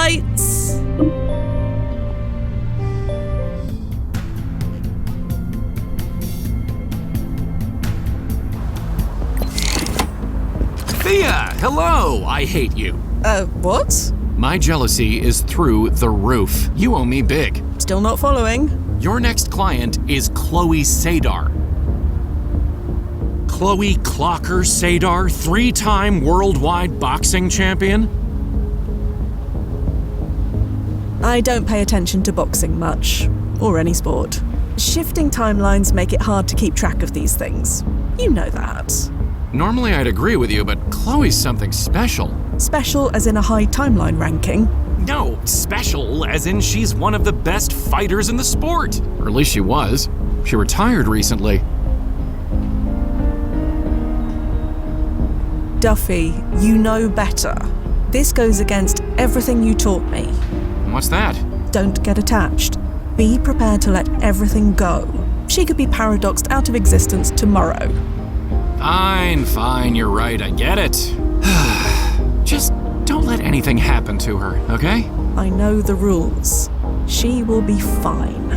Lights! Thea, hello! I hate you. What? My jealousy is through the roof. You owe me big. Still not following. Your next client is Chloe Sadar. Chloe Clocker Sadar, 3-time worldwide boxing champion? I don't pay attention to boxing much, or any sport. Shifting timelines make it hard to keep track of these things. You know that. Normally I'd agree with you, but Chloe's something special. Special as in a high timeline ranking. No, special as in she's one of the best fighters in the sport. Or at least she was. She retired recently. Duffy, you know better. This goes against everything you taught me. What's that? Don't get attached. Be prepared to let everything go. She could be paradoxed out of existence tomorrow. Fine, you're right, I get it. Just don't let anything happen to her, okay? I know the rules. She will be fine.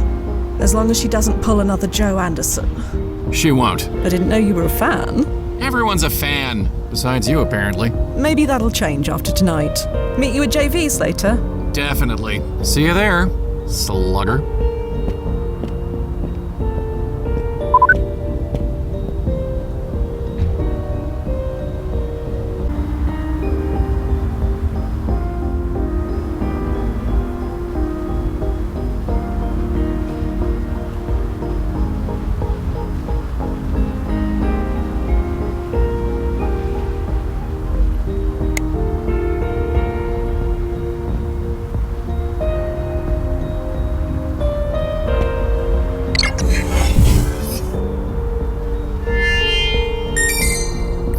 As long as she doesn't pull another Joe Anderson. She won't. I didn't know you were a fan. Everyone's a fan, besides you apparently. Maybe that'll change after tonight. Meet you at JV's later. Definitely. See you there, slugger.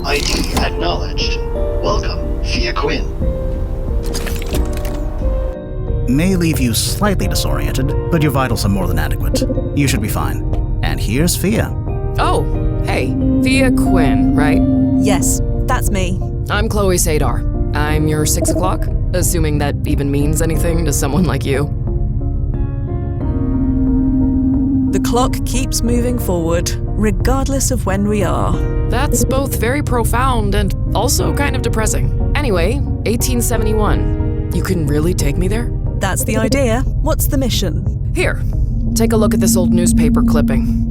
ID acknowledged. Welcome, Fia Quinn. May leave you slightly disoriented, but your vitals are more than adequate. You should be fine. And here's Fia. Oh, hey, Fia Quinn, right? Yes, that's me. I'm Chloe Sadar. I'm your 6 o'clock, assuming that even means anything to someone like you. The clock keeps moving forward, regardless of when we are. That's both very profound and also kind of depressing. Anyway, 1871. You can really take me there? That's the idea. What's the mission? Here, take a look at this old newspaper clipping.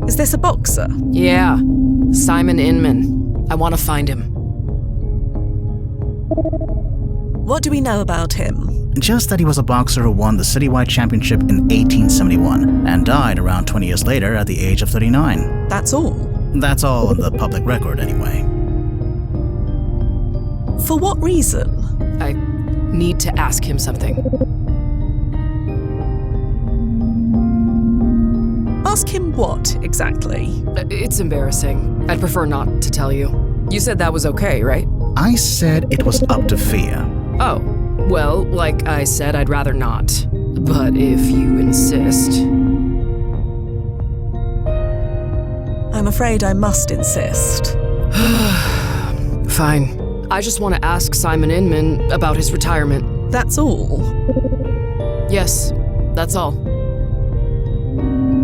Is this a boxer? Yeah, Simon Inman. I want to find him. What do we know about him? Just that he was a boxer who won the citywide championship in 1871 and died around 20 years later at the age of 39. That's all. That's all in the public record anyway. For what reason? I need to ask him something. Ask him what, exactly? It's embarrassing. I'd prefer not to tell you. You said that was okay, right? I said it was up to Fia. Oh, well, like I said, I'd rather not. But if you insist... I'm afraid I must insist. Fine. I just want to ask Simon Inman about his retirement. That's all. Yes, that's all.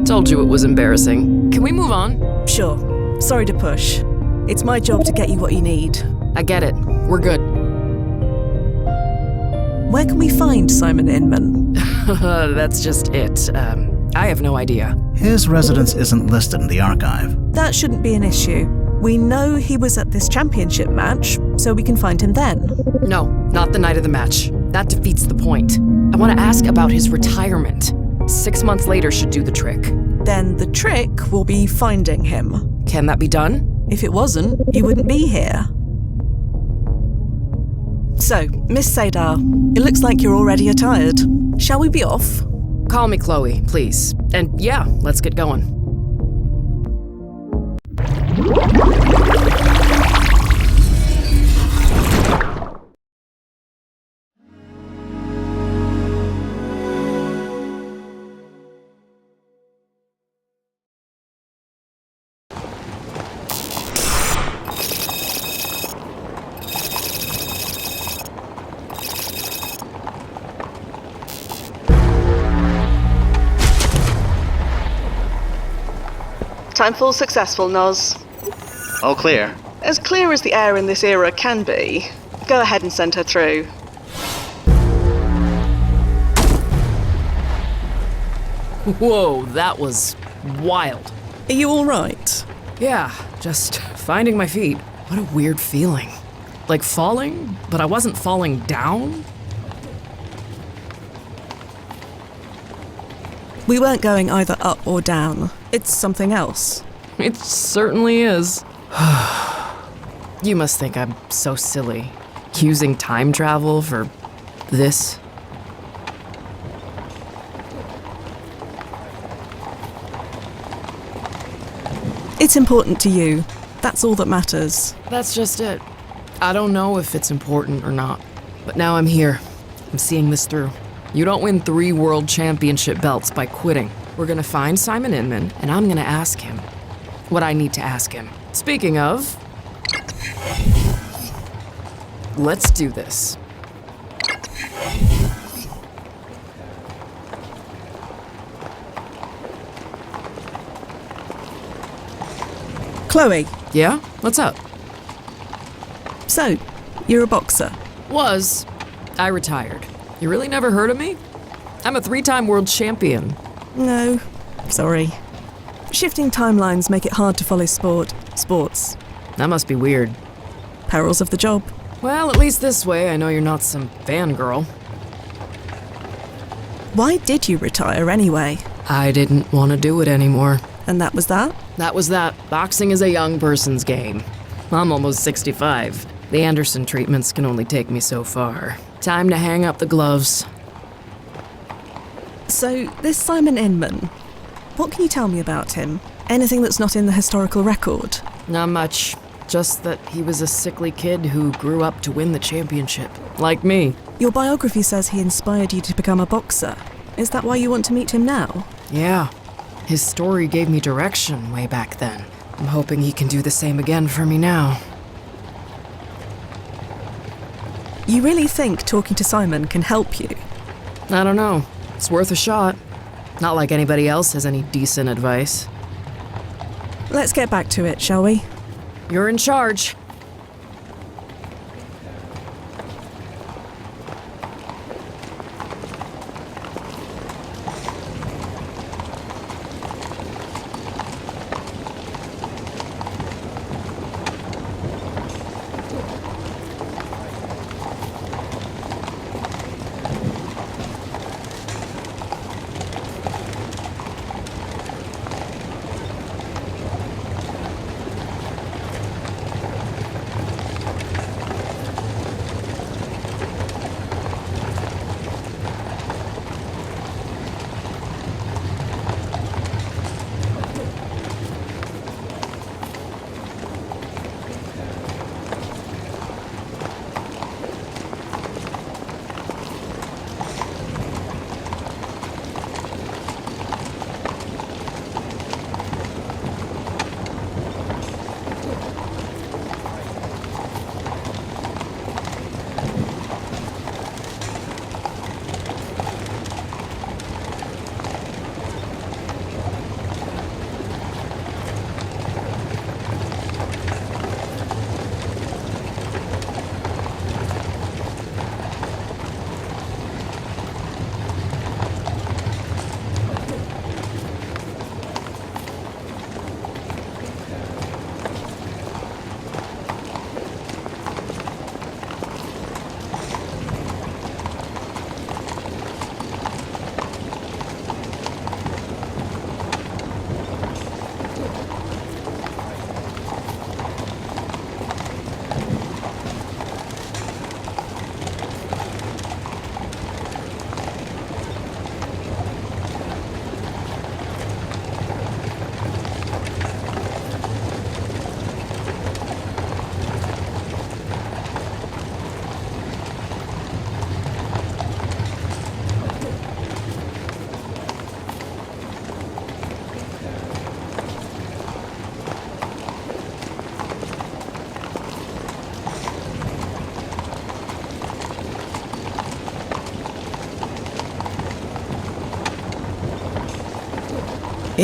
Told you it was embarrassing. Can we move on? Sure. Sorry to push. It's my job to get you what you need. I get it. We're good. Where can we find Simon Inman? That's just it. I have no idea. His residence isn't listed in the archive. That shouldn't be an issue. We know he was at this championship match, so we can find him then. No, not the night of the match. That defeats the point. I want to ask about his retirement. 6 months later should do the trick. Then the trick will be finding him. Can that be done? If it wasn't, you wouldn't be here. So, Miss Sadar, it looks like you're already attired. Shall we be off? Call me Chloe, please. And yeah, let's get going. Timefall successful, Noz. All clear. As clear as the air in this era can be. Go ahead and send her through. Whoa, that was wild. Are you alright? Yeah, just finding my feet. What a weird feeling. Like falling, but I wasn't falling down? We weren't going either up or down. It's something else. It certainly is. You must think I'm so silly. Using time travel for this? It's important to you. That's all that matters. That's just it. I don't know if it's important or not. But now I'm here. I'm seeing this through. You don't win 3 world championship belts by quitting. We're gonna find Simon Inman, and I'm gonna ask him what I need to ask him. Speaking of, let's do this. Chloe, Yeah? What's up? so, you're a boxer. Was. I retired. You really never heard of me? I'm a 3-time world champion. No, sorry. Shifting timelines make it hard to follow sports. That must be weird. Perils of the job. Well, at least this way I know you're not some fangirl. Why did you retire anyway? I didn't want to do it anymore. And that was that? That was that. Boxing is a young person's game. I'm almost 65. The Anderson treatments can only take me so far. Time to hang up the gloves. So, this Simon Inman, what can you tell me about him? Anything that's not in the historical record? Not much. Just that he was a sickly kid who grew up to win the championship. Like me. Your biography says he inspired you to become a boxer. Is that why you want to meet him now? Yeah. His story gave me direction way back then. I'm hoping he can do the same again for me now. You really think talking to Simon can help you? I don't know. It's worth a shot. Not like anybody else has any decent advice. Let's get back to it, shall we? You're in charge.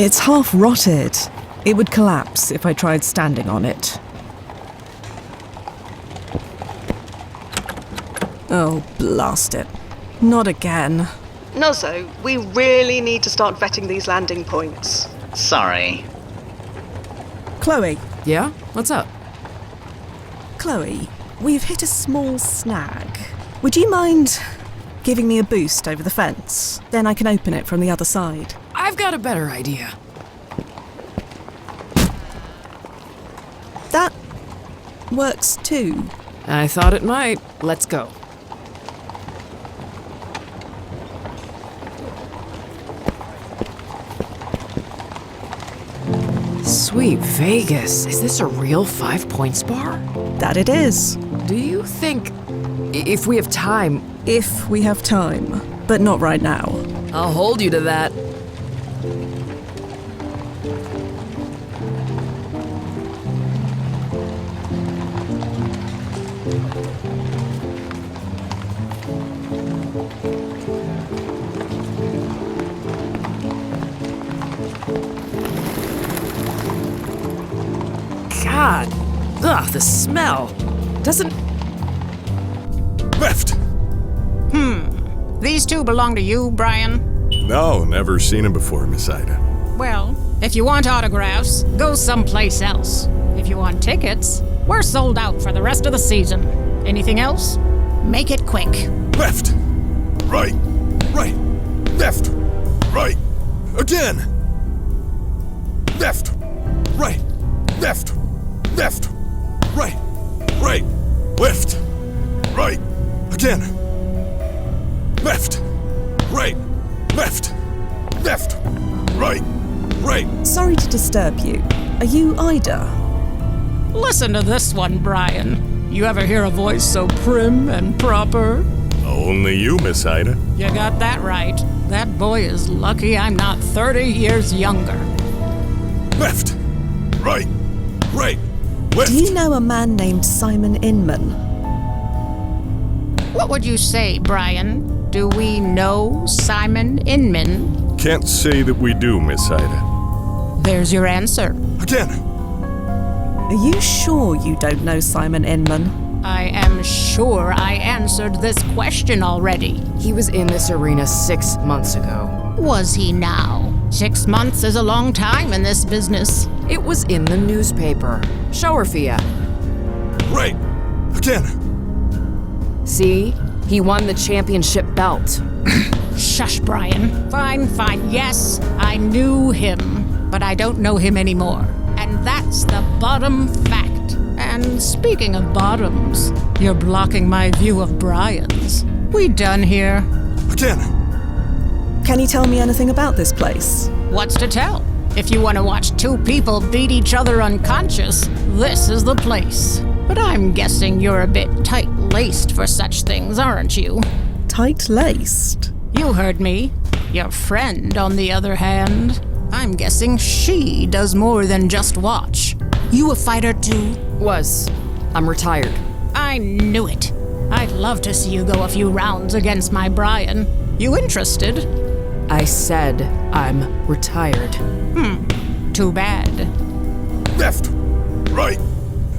It's half rotted. It would collapse if I tried standing on it. Oh, blast it. Not again. Nozzo, we really need to start vetting these landing points. Sorry. Chloe, Yeah? What's up? Chloe, we've hit a small snag. Would you mind giving me a boost over the fence? Then I can open it from the other side. I've got a better idea. That works too. I thought it might. Let's go. Sweet Vegas. Is this a real 5 Points bar? That it is. Do you think if we have time, If we have time. But not right now. I'll hold you to that? God. Ugh, the smell. Doesn't. Left! These two belong to you, Brian? No, never seen him before, Miss Ida. Well, if you want autographs, go someplace else. If you want tickets, we're sold out for the rest of the season. Anything else? Make it quick. Left! Right! Right! Left! Right! Again! Left! Right! Left! Left! Right! Right! Left! Right! Again! Left! Right! Left! Left! Right! Right! Sorry to disturb you. Are you Ida? Listen to this one, Brian. You ever hear a voice so prim and proper? Only you, Miss Ida. You got that right. That boy is lucky I'm not 30 years younger. Left! Right! Right! Left! Do you know a man named Simon Inman? What would you say, Brian? Do we know Simon Inman? Can't say that we do, Miss Ida. There's your answer. Again! Are you sure you don't know Simon Inman? I am sure I answered this question already. He was in this arena 6 months ago. Was he now? 6 months is a long time in this business. It was in the newspaper. Show her, Fia. Right! Again! See? He won the championship belt. Shush, Brian. Fine. Yes, I knew him, but I don't know him anymore. And that's the bottom fact. And speaking of bottoms, you're blocking my view of Brian's. We done here? Again! Can you tell me anything about this place? What's to tell? If you want to watch two people beat each other unconscious, this is the place. But I'm guessing you're a bit tight-laced for such things, aren't you? Tight-laced? You heard me. Your friend, on the other hand, I'm guessing she does more than just watch. You a fighter too? Was. I'm retired. I knew it. I'd love to see you go a few rounds against my Brian. You interested? I said I'm retired. Too bad. Left! Right!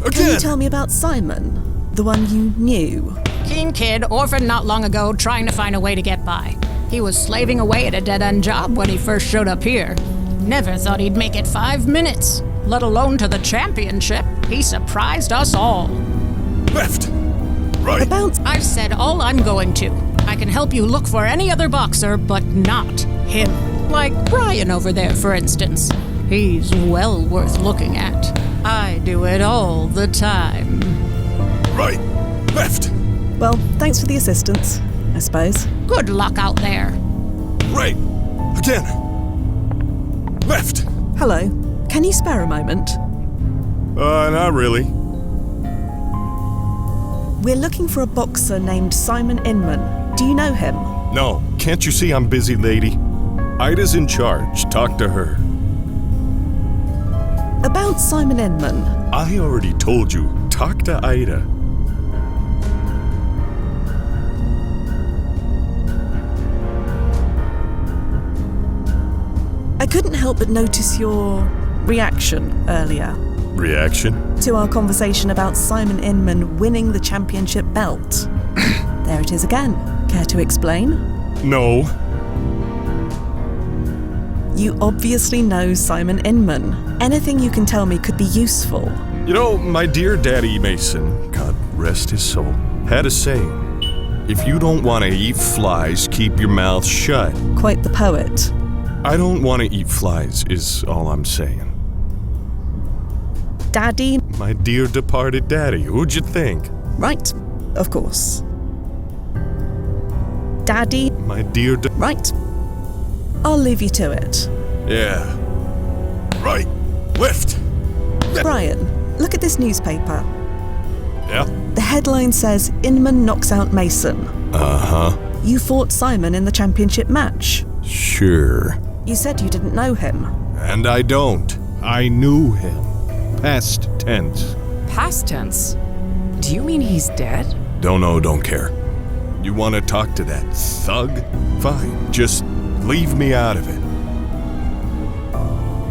Can you Again! tell me about Simon? The one you knew? Keen kid, orphaned not long ago, trying to find a way to get by. He was slaving away at a dead-end job when he first showed up here. Never thought he'd make it 5 minutes, let alone to the championship. He surprised us all. Left! Right! About I've said all I'm going to. I can help you look for any other boxer, but not him. Like Brian over there, for instance. He's well worth looking at. I do it all the time. Right! Left! Well, thanks for the assistance, I suppose. Good luck out there. Right! Again! Left! Hello. Can you spare a moment? Not really. We're looking for a boxer named Simon Inman. Do you know him? No, can't you see I'm busy, lady? Ida's in charge. Talk to her. About Simon Inman. I already told you. Talk to Ida. I couldn't help help but notice your reaction earlier Reaction? to our conversation about Simon Inman winning the championship belt. There it is again. Care to explain? No. You obviously know Simon Inman. Anything you can tell me could be useful. You know, my dear Daddy Mason, God rest his soul, had a saying. If you don't want to eat flies, keep your mouth shut. Quite the poet. I don't want to eat flies, is all I'm saying. Daddy? My dear departed daddy, who'd you think? Right, of course. Daddy? My dear Right. I'll leave you to it. Yeah. Right. Lift. Brian, look at this newspaper. Yeah? The headline says, Inman knocks out Mason. Uh-huh. You fought Simon in the championship match. Sure. You said you didn't know him. And I don't. I knew him. Past tense. Past tense? Do you mean he's dead? Don't know, don't care. You want to talk to that thug? Fine. Just leave me out of it.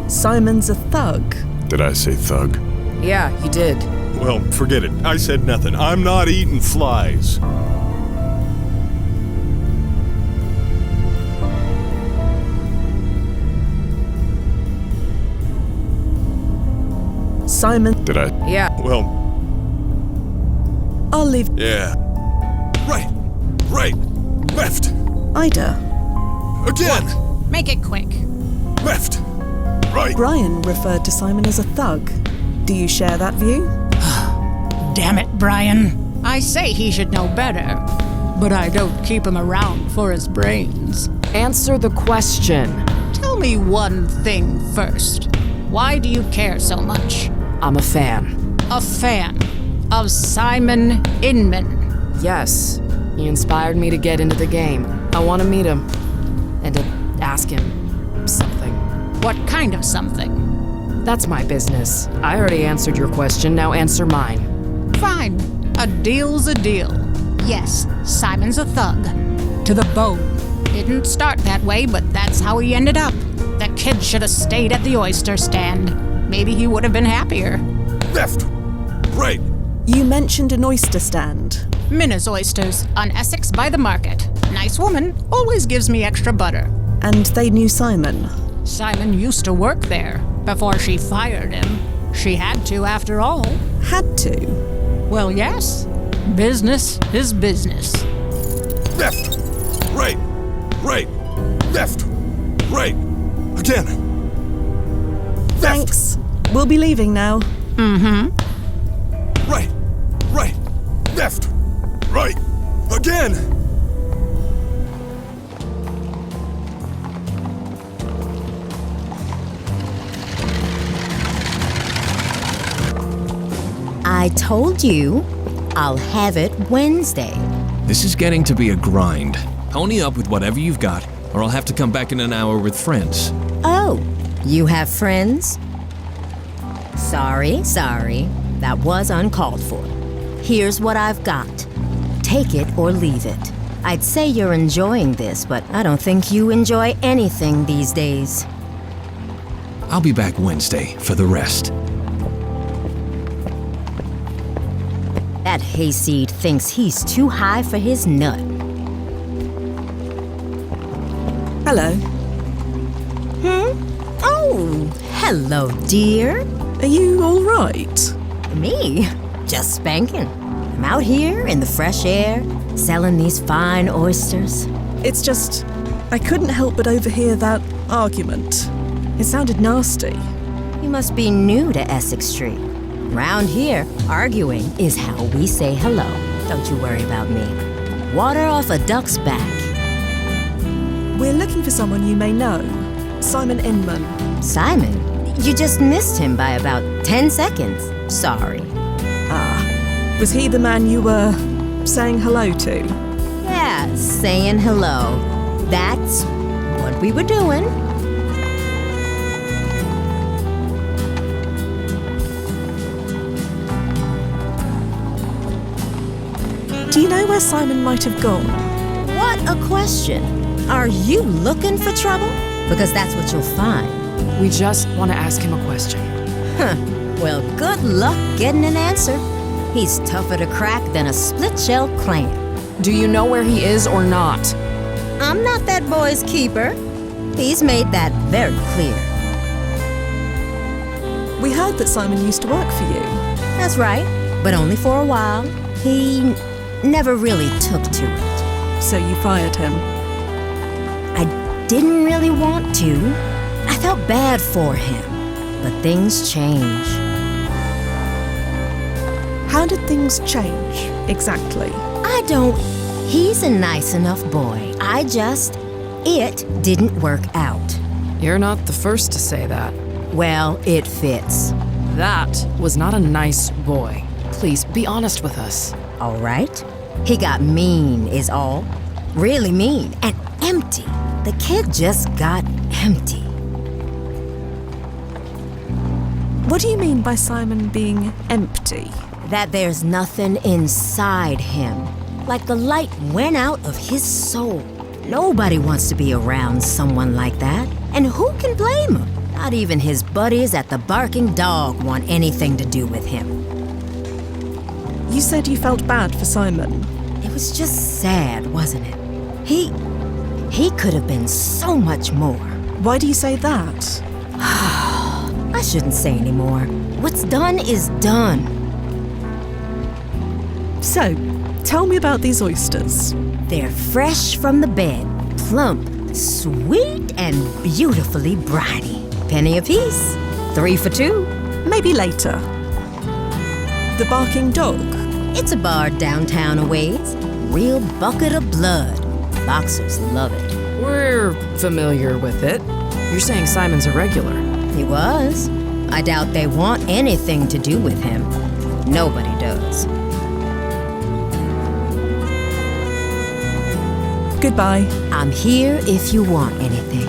Simon's a thug. Did I say thug? Yeah, he did. Well, forget it. I said nothing. I'm not eating flies. Simon, Did I? Yeah. Well, I'll leave. yeah. Right. Right. Left. Ida. Again. Make it quick. Left. Right. Brian referred to Simon as a thug. Do you share that view? Damn it, Brian. I say he should know better, but I don't keep him around for his brains. Answer the question. Tell me one thing first. Why do you care so much? I'm a fan. A fan of Simon Inman. Yes, he inspired me to get into the game. I want to meet him and to ask him something. What kind of something? That's my business. I already answered your question, now answer mine. Fine. A deal's a deal. Yes, Simon's a thug. To the bone. Didn't start that way, but that's how he ended up. The kid should have stayed at the oyster stand. Maybe he would have been happier. Left. Right. You mentioned an oyster stand. Minna's Oysters on Essex by the Market. Nice woman, always gives me extra butter. And they knew Simon. Simon used to work there before she fired him. She had to, after all. Had to. Well, yes. Business is business. Left. Right. Right. Left. Right. Again. Left. Thanks. We'll be leaving now. Right. Right. Left. Right. Again. I told you, I'll have it Wednesday. This is getting to be a grind. Pony up with whatever you've got, or I'll have to come back in an hour with friends. Oh, you have friends? Sorry. That was uncalled for. Here's what I've got. Take it or leave it. I'd say you're enjoying this, but I don't think you enjoy anything these days. I'll be back Wednesday for the rest. That hayseed thinks he's too high for his nut. Hello. Oh, hello, dear. Are you all right? Me? Just spanking. I'm out here in the fresh air, selling these fine oysters. It's just, I couldn't help but overhear that argument. It sounded nasty. You must be new to Essex Street. Round here, arguing is how we say hello. Don't you worry about me. Water off a duck's back. We're looking for someone you may know. Simon Inman. Simon? You just missed him by about 10 seconds. Sorry. Was he the man you were saying hello to? Yeah, saying hello. That's what we were doing. Do you know where Simon might have gone? What a question. Are you looking for trouble? Because that's what you'll find. We just want to ask him a question. Well, good luck getting an answer. He's tougher to crack than a split-shell clam. Do you know where he is or not? I'm not that boy's keeper. He's made that very clear. We heard that Simon used to work for you. That's right, but only for a while. He never really took to it. So you fired him. I didn't really want to. I felt bad for him, but things change. How did things change, exactly? I don't. He's a nice enough boy. It didn't work out. You're not the first to say that. Well, it fits. That was not a nice boy. Please, be honest with us. All right? He got mean, is all. Really mean and empty. The kid just got empty. What do you mean by Simon being empty? That there's nothing inside him. Like the light went out of his soul. Nobody wants to be around someone like that. And who can blame him? Not even his buddies at the Barking Dog want anything to do with him. You said you felt bad for Simon. It was just sad, wasn't it? He could have been so much more. Why do you say that? I shouldn't say any more. What's done is done. So, tell me about these oysters. They're fresh from the bed, plump, sweet, and beautifully briny. Penny apiece. 3 for 2. Maybe later. The Barking Dog. It's a bar downtown a ways. Real bucket of blood. Boxers love it. We're familiar with it. You're saying Simon's a regular. He was. I doubt they want anything to do with him. Nobody does. Goodbye. I'm here if you want anything.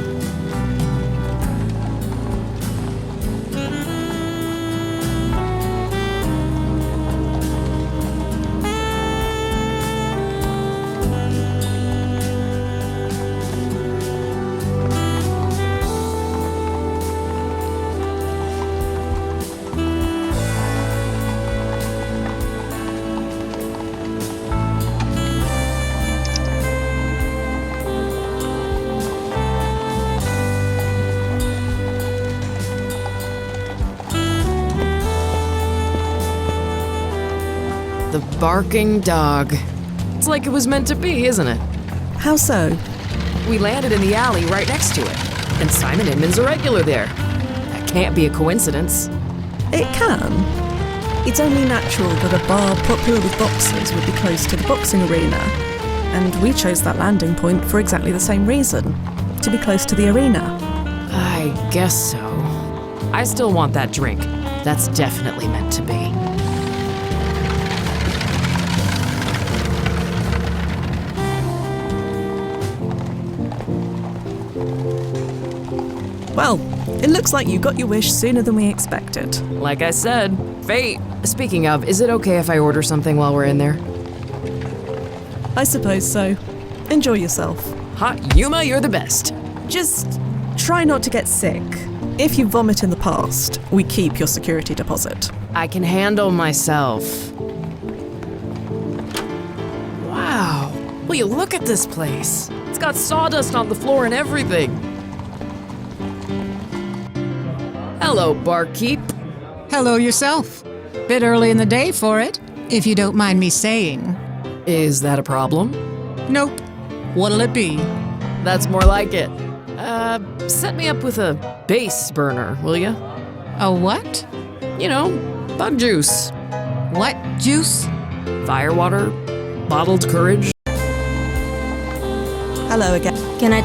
The Barking Dog. It's like it was meant to be, isn't it? How so? We landed in the alley right next to it, and Simon Inman's a regular there. That can't be a coincidence. It can. It's only natural that a bar popular with boxers would be close to the boxing arena. And we chose that landing point for exactly the same reason. To be close to the arena. I guess so. I still want that drink. That's definitely meant to be. Well, it looks like you got your wish sooner than we expected. Like I said, fate. Speaking of, is it okay if I order something while we're in there? I suppose so. Enjoy yourself. Hot Yuma, you're the best. Just try not to get sick. If you vomit in the past, we keep your security deposit. I can handle myself. Wow. Will you look at this place? It's got sawdust on the floor and everything. Hello, barkeep. Hello yourself. Bit early in the day for it, if you don't mind me saying. Is that a problem? Nope. What'll it be? That's more like it. Set me up with a base burner, will ya? A what? You know, bug juice. What juice? Firewater, bottled courage. Hello again. Can I?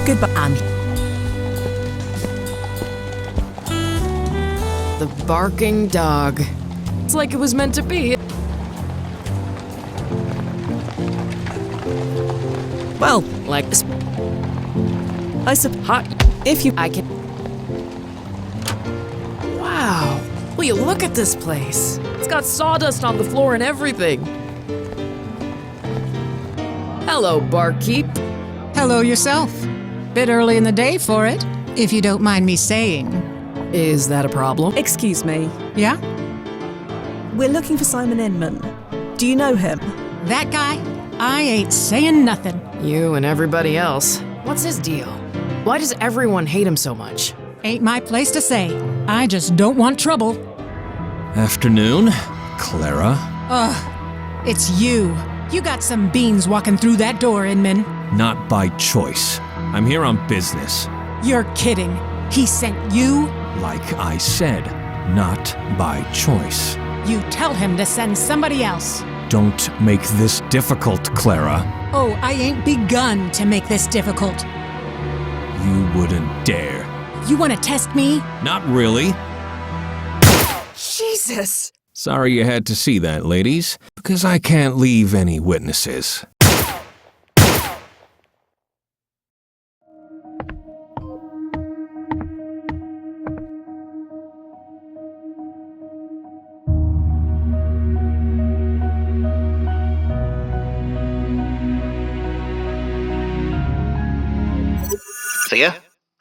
Goodbye. The Barking Dog. It's like it was meant to be. Well, Like, I suppose hot. if you... I can. Wow. Will you look at this place? It's got sawdust on the floor and everything. Hello, barkeep. Hello yourself. Bit early in the day for it, if you don't mind me saying. Is that a problem? Excuse me. Yeah? We're looking for Simon Inman. Do you know him? That guy? I ain't saying nothing. You and everybody else. What's his deal? Why does everyone hate him so much? Ain't my place to say. I just don't want trouble. Afternoon, Clara. Ugh, it's you. You got some beans walking through that door, Inman. Not by choice. I'm here on business. You're kidding. He sent you? Like I said, not by choice. You tell him to send somebody else. Don't make this difficult, Clara. Oh, I ain't begun to make this difficult. You wouldn't dare. You want to test me? Not really. Jesus! Sorry you had to see that, ladies, because I can't leave any witnesses.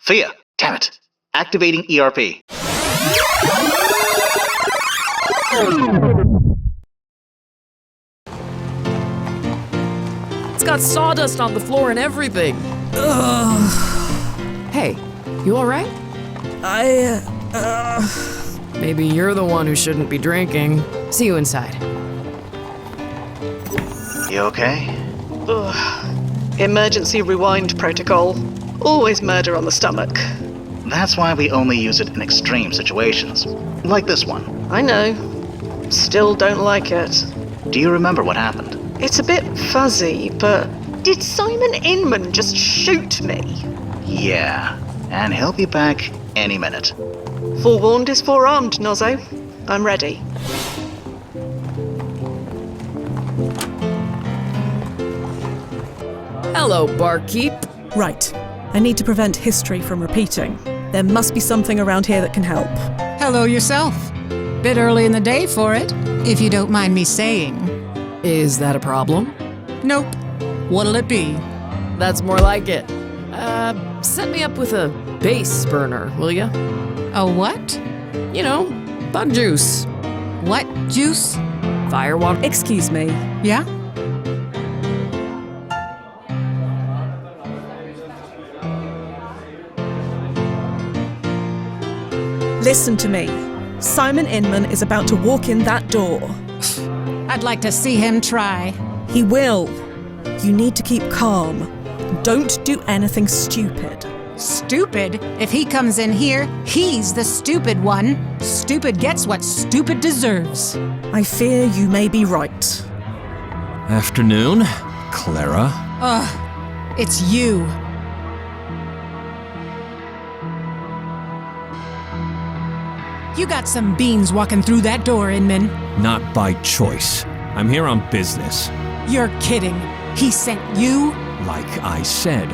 Thea, damn it. Activating ERP. It's got sawdust on the floor and everything. Ugh. Hey, you alright? Maybe you're the one who shouldn't be drinking. See you inside. You okay? Ugh. Emergency rewind protocol. Always murder on the stomach. That's why we only use it in extreme situations. Like this one. I know. Still don't like it. Do you remember what happened? It's a bit fuzzy, but did Simon Inman just shoot me? Yeah, and he'll be back any minute. Forewarned is forearmed, Nozzo. I'm ready. Hello, barkeep. Right. I need to prevent history from repeating. There must be something around here that can help. Hello yourself. Bit early in the day for it, if you don't mind me saying. Is that a problem? Nope. What'll it be? That's more like it. Set me up with a base burner, will ya? A what? You know, bug juice. What juice? Firewater. Excuse me. Yeah? Listen to me. Simon Inman is about to walk in that door. I'd like to see him try. He will. You need to keep calm. Don't do anything stupid. Stupid? If he comes in here, he's the stupid one. Stupid gets what stupid deserves. I fear you may be right. Afternoon, Clara. Ugh, it's you. You got some beans walking through that door, Inman. Not by choice. I'm here on business. You're kidding. He sent you? Like I said,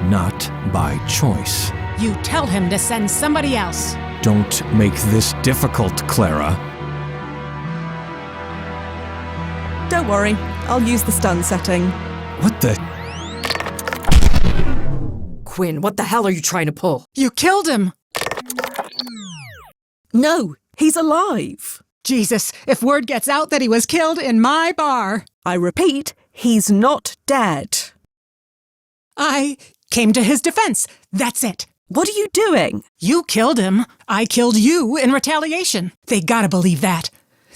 not by choice. You tell him to send somebody else. Don't make this difficult, Clara. Don't worry. I'll use the stun setting. What the? Quinn, what the hell are you trying to pull? You killed him! No, he's alive. Jesus, if word gets out that he was killed in my bar. I repeat, he's not dead. I came to his defense. That's it. What are you doing? You killed him. I killed you in retaliation. They gotta believe that.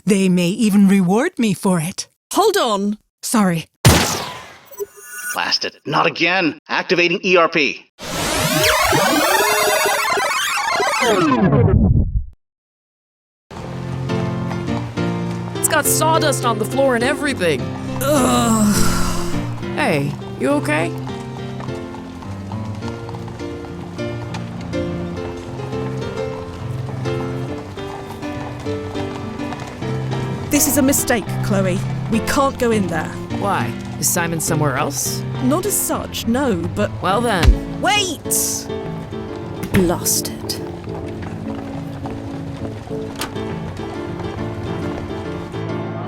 They may even reward me for it. Hold on. Sorry. Blast it. Not again. Activating ERP. It's got sawdust on the floor and everything. Ugh. Hey, you okay? This is a mistake, Chloe. We can't go in there. Why? Is Simon somewhere else? Not as such, no, but... Well then. Wait! Lost it.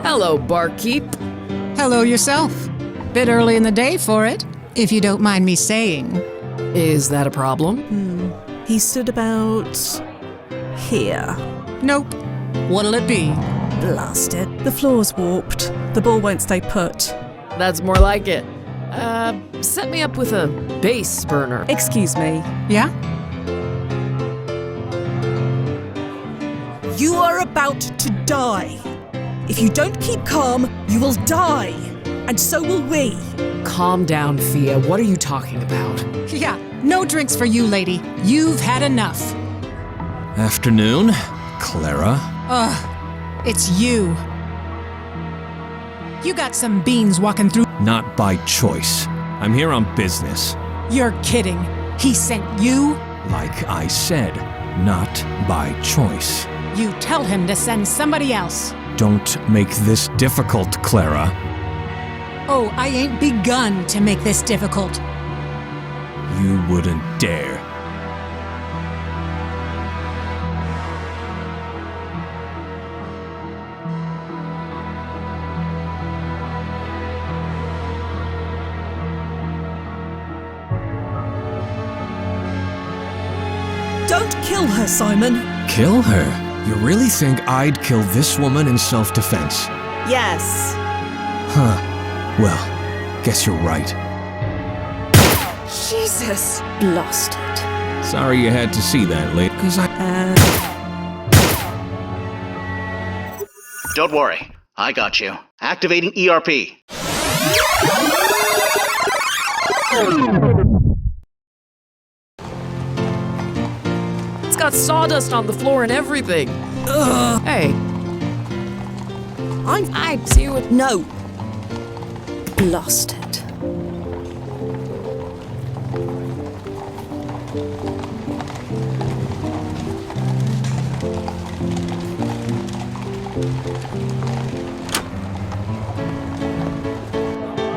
Hello, barkeep. Hello yourself. Bit early in the day for it, if you don't mind me saying. Is that a problem? He stood about here. Nope. What'll it be? Blast it. The floor's warped. The ball won't stay put. That's more like it. Set me up with a base burner. Excuse me. Yeah? You are about to die. If you don't keep calm, you will die. And so will we. Calm down, Fia. What are you talking about? Yeah, no drinks for you, lady. You've had enough. Afternoon, Clara. Ugh, it's you. You got some beans walking through. Not by choice. I'm here on business. You're kidding. He sent you? Like I said, not by choice. You tell him to send somebody else. Don't make this difficult, Clara. Oh, I ain't begun to make this difficult. You wouldn't dare. Don't kill her, Simon. Kill her? You really think I'd kill this woman in self-defense? Yes. Huh. Well, guess you're right. Jesus. Lost it. Sorry you had to see that, lady, because Don't worry, I got you. Activating ERP. It's got sawdust on the floor and everything. Ugh. Hey. I see you with No. Lost it.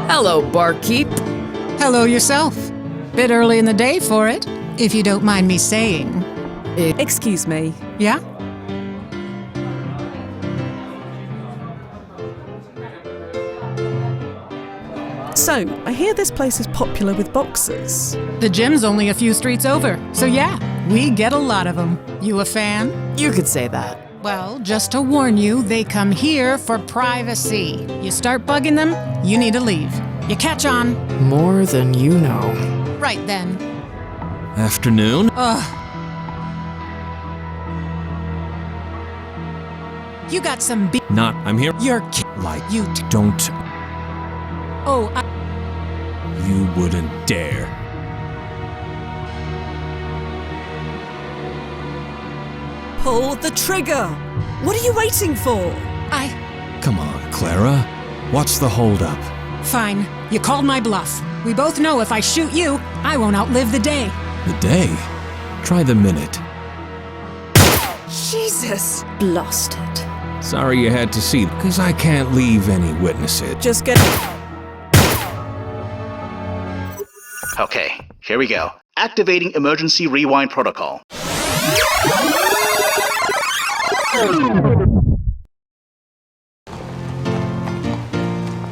Hello, barkeep. Hello yourself. Bit early in the day for it, if you don't mind me saying. Excuse me. Yeah? So, I hear this place is popular with boxers. The gym's only a few streets over, so yeah, we get a lot of them. You a fan? You could say that. Well, just to warn you, they come here for privacy. You start bugging them, you need to leave. You catch on? More than you know. Right then. Afternoon? Ugh. You got some Not, I'm here. You're Like, you don't. Oh, You wouldn't dare. Pull the trigger. What are you waiting for? Come on, Clara. What's the holdup? Fine. You called my bluff. We both know if I shoot you, I won't outlive the day. The day? Try the minute. Jesus. Lost it. Sorry you had to see, because I can't leave any witnesses. Just get... Okay, here we go. Activating emergency rewind protocol.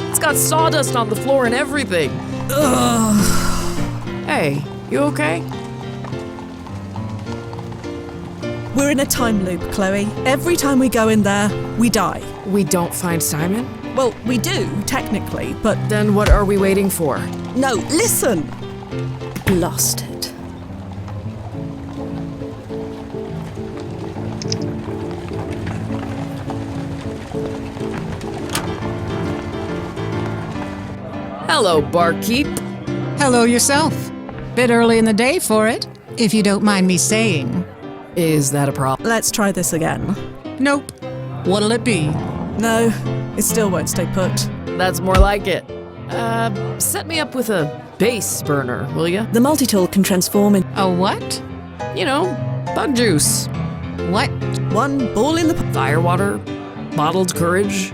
It's got sawdust on the floor and everything. Ugh. Hey, you okay? We're in a time loop, Chloe. Every time we go in there, we die. We don't find Simon? Well, we do, technically, but... Then what are we waiting for? No, listen! Lost it. Hello, barkeep. Hello yourself. Bit early in the day for it, if you don't mind me saying. Is that a problem? Let's try this again. Nope. What'll it be? No, it still won't stay put. That's more like it. Set me up with a base burner, will ya? The multi-tool can transform in A what? You know, bug juice, What? one ball in the... firewater, bottled courage.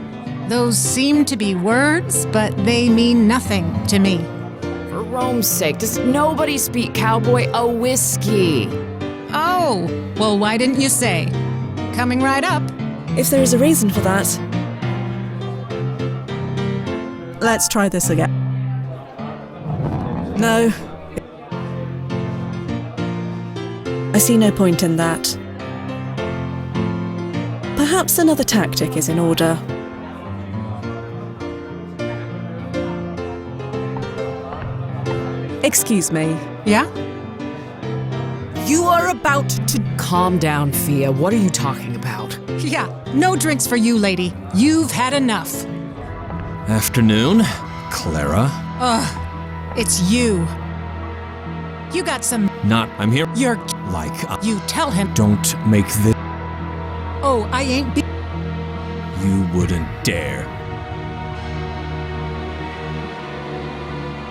Those seem to be words, but they mean nothing to me. For Rome's sake, does nobody speak cowboy a whiskey? Oh, well, why didn't you say? Coming right up. If there is a reason for that... Let's try this again. No. I see no point in that. Perhaps another tactic is in order. Excuse me. Yeah? You are about to... Calm down, Fia. What are you talking about? Yeah, no drinks for you, lady. You've had enough. Afternoon, Clara. It's you. You got some... I'm here. You're... Like, You tell him... don't make this. Oh, I ain't be... You wouldn't dare.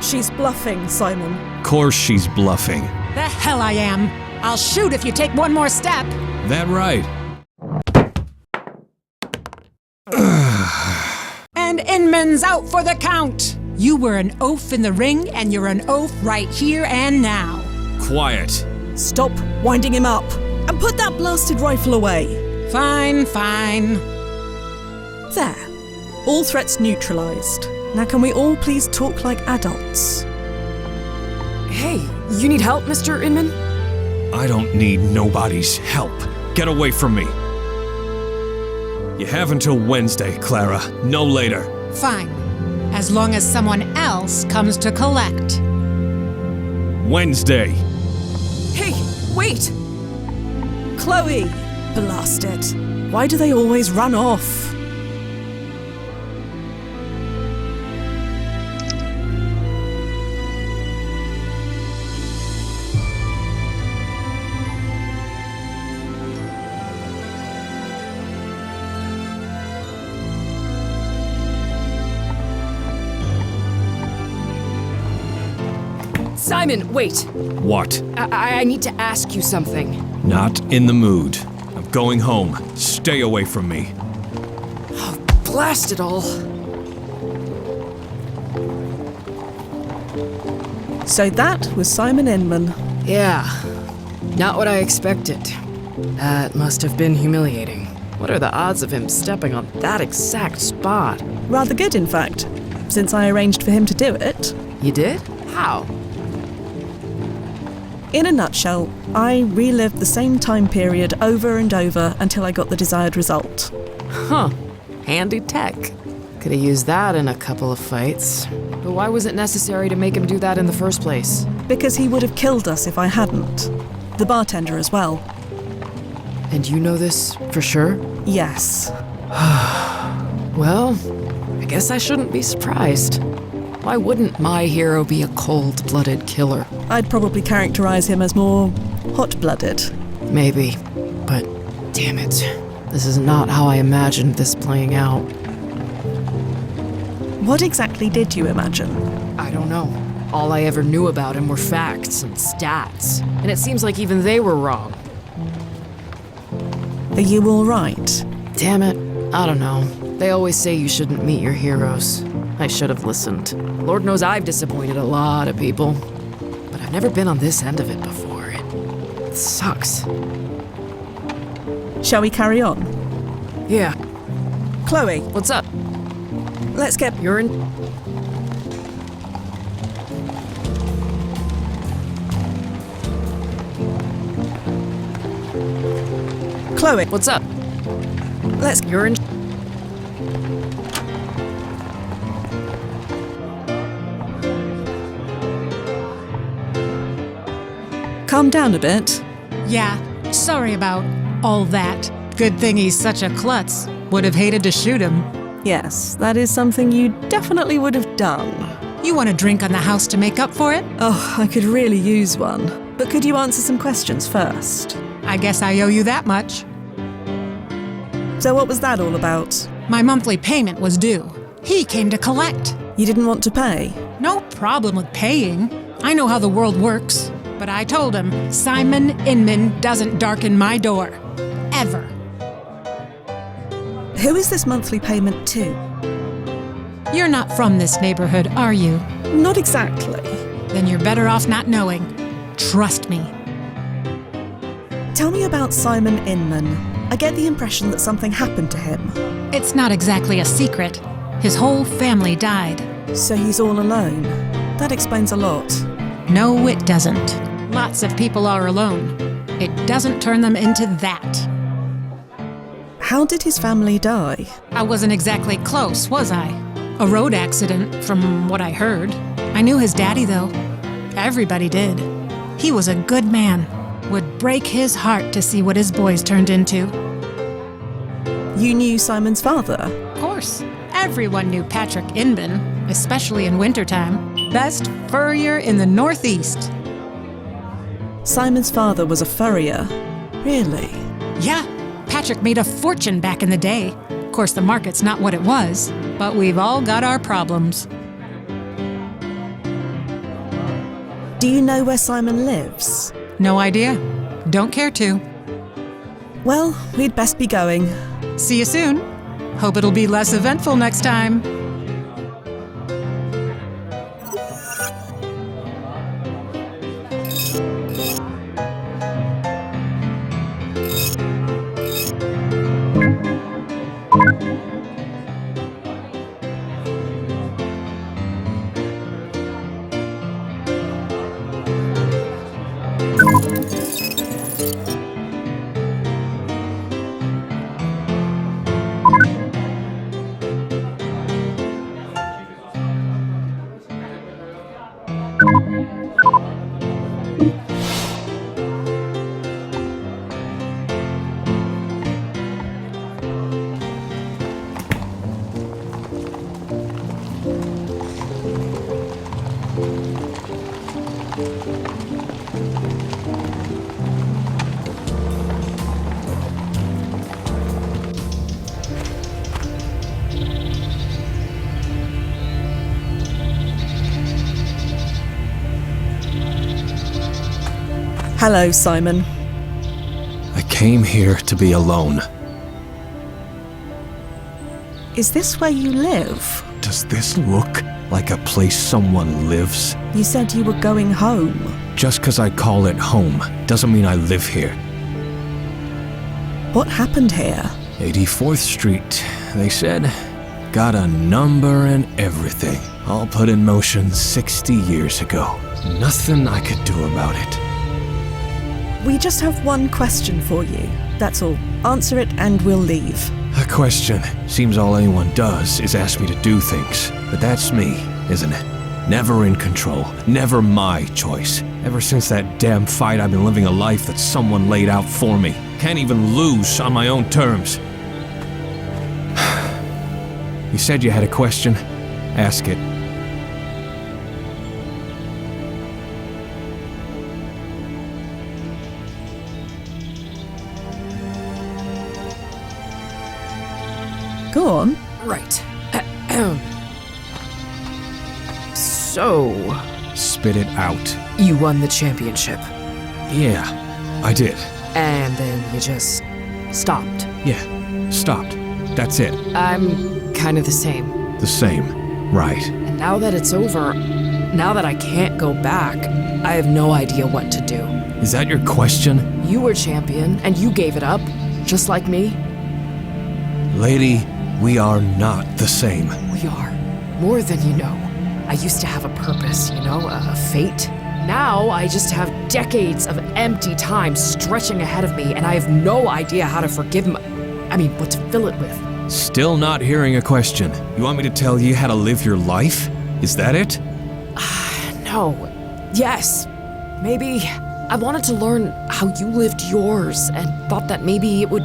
She's bluffing, Simon. Course she's bluffing. The hell I am. I'll shoot if you take one more step. That right? And Inman's out for the count. You were an oaf in the ring, and you're an oaf right here and now. Quiet. Stop winding him up. And put that blasted rifle away. Fine, fine. There. All threats neutralized. Now can we all please talk like adults? Hey, you need help, Mr. Inman? I don't need nobody's help. Get away from me. You have until Wednesday, Clara. No later. Fine. As long as someone else comes to collect. Wednesday. Hey, wait! Chloe! Blast it. Why do they always run off? Simon, wait. What? I need to ask you something. Not in the mood. I'm going home. Stay away from me. Blast it all. So that was Simon Inman. Yeah, not what I expected. That must have been humiliating. What are the odds of him stepping on that exact spot? Rather good, in fact, since I arranged for him to do it. You did? How? In a nutshell, I relived the same time period over and over until I got the desired result. Huh. Handy tech. Could have used that in a couple of fights. But why was it necessary to make him do that in the first place? Because he would have killed us if I hadn't. The bartender as well. And you know this for sure? Yes. Well, I guess I shouldn't be surprised. Why wouldn't my hero be a cold-blooded killer? I'd probably characterize him as more hot-blooded. Maybe, but damn it. This is not how I imagined this playing out. What exactly did you imagine? I don't know. All I ever knew about him were facts and stats, and it seems like even they were wrong. Are you all right? Damn it. I don't know. They always say you shouldn't meet your heroes. I should have listened. Lord knows I've disappointed a lot of people. But I've never been on this end of it before. It sucks. Shall we carry on? Yeah. Chloe, What's up? let's get... You're in... Chloe, What's up? let's... You're in... Calm down a bit. Yeah, sorry about all that. Good thing he's such a klutz. Would have hated to shoot him. Yes, that is something you definitely would have done. You want a drink on the house to make up for it? Oh, I could really use one. But could you answer some questions first? I guess I owe you that much. So what was that all about? My monthly payment was due. He came to collect. You didn't want to pay? No problem with paying. I know how the world works. But I told him, Simon Inman doesn't darken my door. Ever. Who is this monthly payment to? You're not from this neighborhood, are you? Not exactly. Then you're better off not knowing. Trust me. Tell me about Simon Inman. I get the impression that something happened to him. It's not exactly a secret. His whole family died. So he's all alone. That explains a lot. No, it doesn't. Lots of people are alone. it doesn't turn them into that. How did his family die? I wasn't exactly close, was I? A road accident, from what I heard. I knew his daddy, though. Everybody did. He was a good man. Would break his heart to see what his boys turned into. You knew Simon's father? Of course. Everyone knew Patrick Inman, especially in wintertime. Best furrier in the Northeast. Simon's father was a furrier. Really? Yeah, Patrick made a fortune back in the day. Of course, the market's not what it was, but we've all got our problems. Do you know where Simon lives? No idea. Don't care to. Well, we'd best be going. See you soon. Hope it'll be less eventful next time. Hello, Simon. I came here to be alone. Is this where you live? Does this look like a place someone lives? You said you were going home. Just 'cause I call it home doesn't mean I live here. What happened here? 84th Street, they said. Got a number and everything. All put in motion 60 years ago. Nothing I could do about it. We just have one question for you. That's all. Answer it and we'll leave. A question. Seems all anyone does is ask me to do things. But that's me, isn't it? Never in control. Never my choice. Ever since that damn fight, I've been living a life that someone laid out for me. Can't even lose on my own terms. You said you had a question? Ask it. Go on. Right. So, Spit it out. you won the championship, Yeah, I did. and then you just stopped. Yeah, stopped. That's it. I'm kind of the same. The same. Right. And now that it's over, now that I can't go back, I have no idea what to do. Is that your question? You were champion, and you gave it up, just like me. Lady, we are not the same. We are. More than you know. I used to have a purpose, a fate. Now I just have decades of empty time stretching ahead of me, and I have no idea how to forgive what to fill it with. Still not hearing a question. You want me to tell you how to live your life? Is that it? No. Yes. Maybe I wanted to learn how you lived yours and thought that maybe it would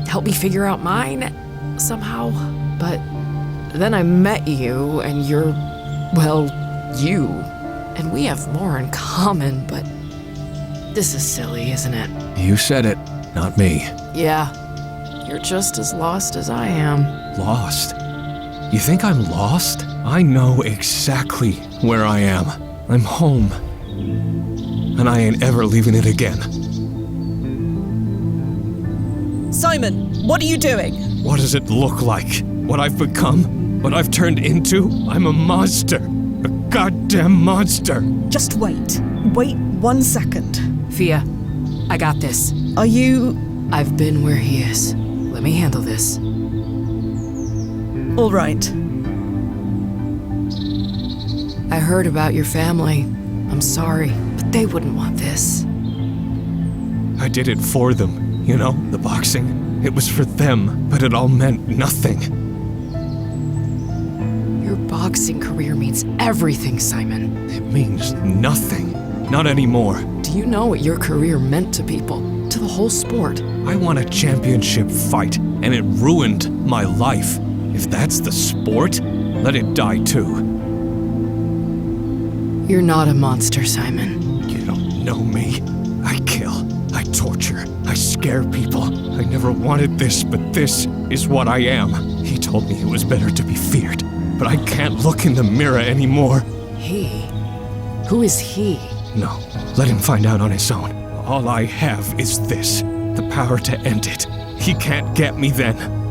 help me figure out mine somehow. But then I met you and you're, well, you. And we have more in common, but this is silly, isn't it? You said it, not me. Yeah. You're just as lost as I am. Lost? You think I'm lost? I know exactly where I am. I'm home. And I ain't ever leaving it again. Simon, what are you doing? What does it look like? What I've become? What I've turned into? I'm a monster. A goddamn monster. Just wait. Wait 1 second. Fia, I got this. Are you... I've been where he is. Let me handle this. all right? I heard about your family. I'm sorry, but they wouldn't want this. I did it for them. You know, the boxing. It was for them, but it all meant nothing. Your boxing career means everything, Simon. It means nothing. Not anymore. Do you know what your career meant to people? To the whole sport? I won a championship fight, and it ruined my life. If that's the sport, let it die too. You're not a monster, Simon. You don't know me. I kill. I torture. I scare people. I never wanted this, but this is what I am. He told me it was better to be feared, but I can't look in the mirror anymore. He? Who is he? No, let him find out on his own. All I have is this, the power to end it. He can't get me then.